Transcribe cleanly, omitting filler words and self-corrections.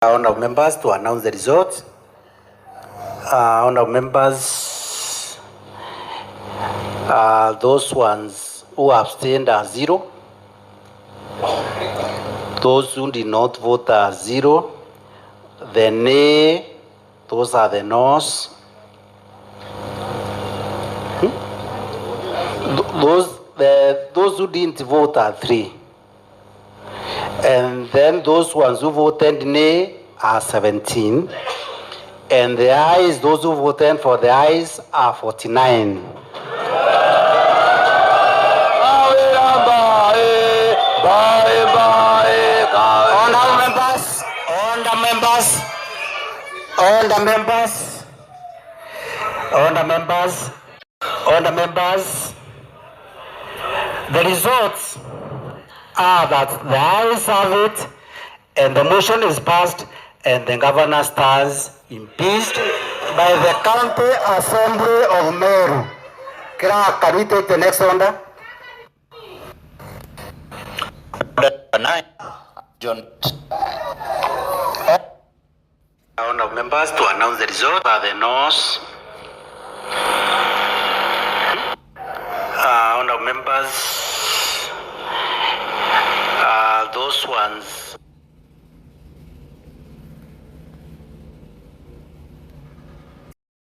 Honourable members, to announce the results. Honourable members, those ones who abstained are 0. Those who did not vote are 0. The nay, those are the noes. Those who didn't vote are 3. And then those ones who voted nay are 17. And the ayes, those who voted for the ayes are 49. On the members, the results are that the ayes have it, and the motion is passed, and the governor stands impeached by the County Assembly of Meru. Can we take the next order? John. Honourable members, to announce the result are the noes. Honourable members, those ones